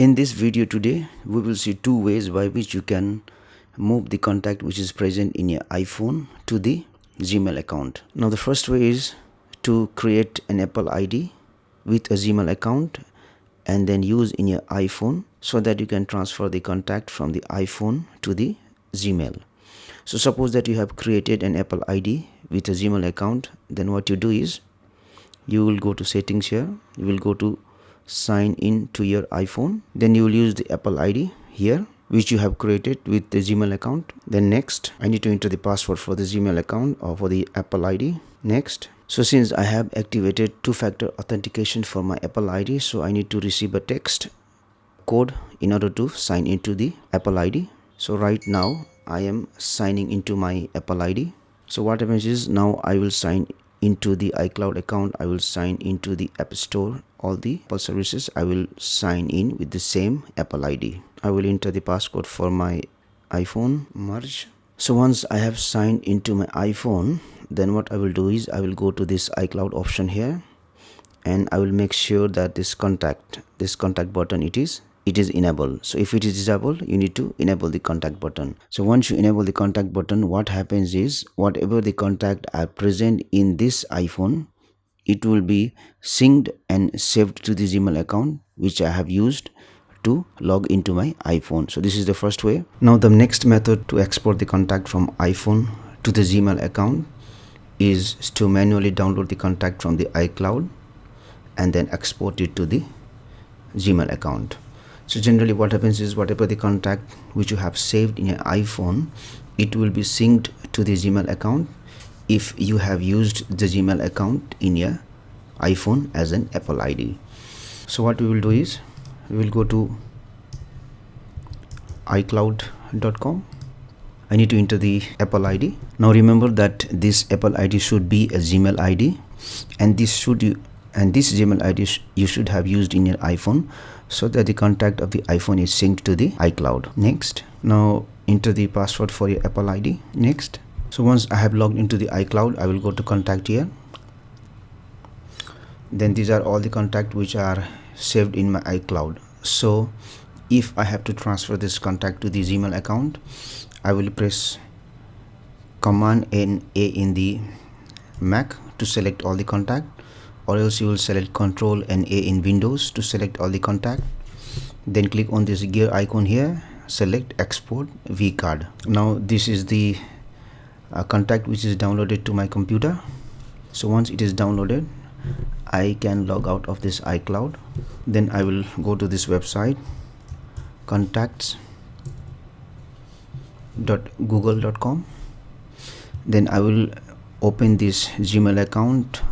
In this video today, we will see two ways by which you can move the contact which is present in your iPhone to the Gmail account. Now the first way is to create an Apple ID with a Gmail account and then use in your iPhone so that you can transfer the contact from the iPhone to the Gmail. So suppose that you have created an Apple ID with a Gmail account, then what you do is you will go to settings here, you will go to sign in to your iPhone, then you will use the Apple ID here which you have created with the Gmail account. Then next I need to enter the password for the Gmail account or for the Apple ID. Next, so since I have activated two-factor authentication for my Apple ID, so I need to receive a text code in order to sign into the Apple ID. So right now I am signing into my Apple ID. So what happens is now I will sign into the iCloud account, I will sign into the App Store, all the Apple services I will sign in with the same Apple ID. I will enter the passcode for my iPhone, merge. So once I have signed into my iPhone, then what I will do is I will go to this iCloud option here and I will make sure that this contact button it is enabled. So if it is disabled, you need to enable the contact button. So once you enable the contact button, what happens is whatever the contact are present in this iPhone, it will be synced and saved to the Gmail account which I have used to log into my iPhone. So this is the first way. Now the next method to export the contact from iPhone to the Gmail account is to manually download the contact from the iCloud and then export it to the Gmail account. So generally what happens is whatever the contact which you have saved in your iPhone, it will be synced to the Gmail account if you have used the Gmail account in your iPhone as an Apple ID. So what we will do is we will go to iCloud.com. I need to enter the Apple ID. Now remember that this Apple ID should be a Gmail ID and this Gmail ID you should have used in your iPhone so that the contact of the iPhone is synced to the iCloud. Next, now enter the password for your Apple ID. Next, so once I have logged into the iCloud, I will go to contact here. Then these are all the contacts which are saved in my iCloud. So if I have to transfer this contact to the Gmail account, I will press Command and A in the Mac to select all the contact, or else you will select Control and A in Windows to select all the contact. Then click on this gear icon here, select Export vCard. Now this is the contact which is downloaded to my computer. So once it is downloaded, I can log out of this iCloud. Then I will go to this website contacts.google.com. then I will open this Gmail account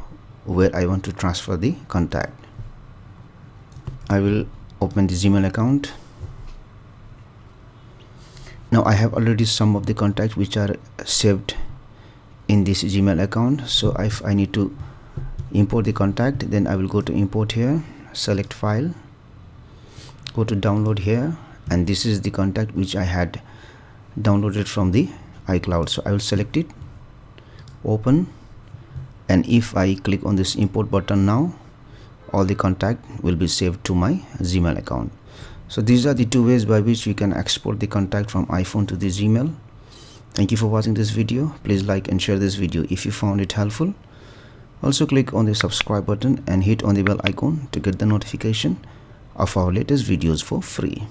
where I want to transfer the contact. I will open the Gmail account. Now I have already some of the contacts which are saved in this Gmail account. So if I need to import the contact, then I will go to import here, select file, go to download here, and this is the contact which I had downloaded from the iCloud. So I will select it, open, and if I click on this import button now, all the contact will be saved to my Gmail account. So these are the two ways by which we can export the contact from iPhone to the Gmail. Thank you for watching this video. Please like and share this video if you found it helpful. Also click on the subscribe button and hit on the bell icon to get the notification of our latest videos for free.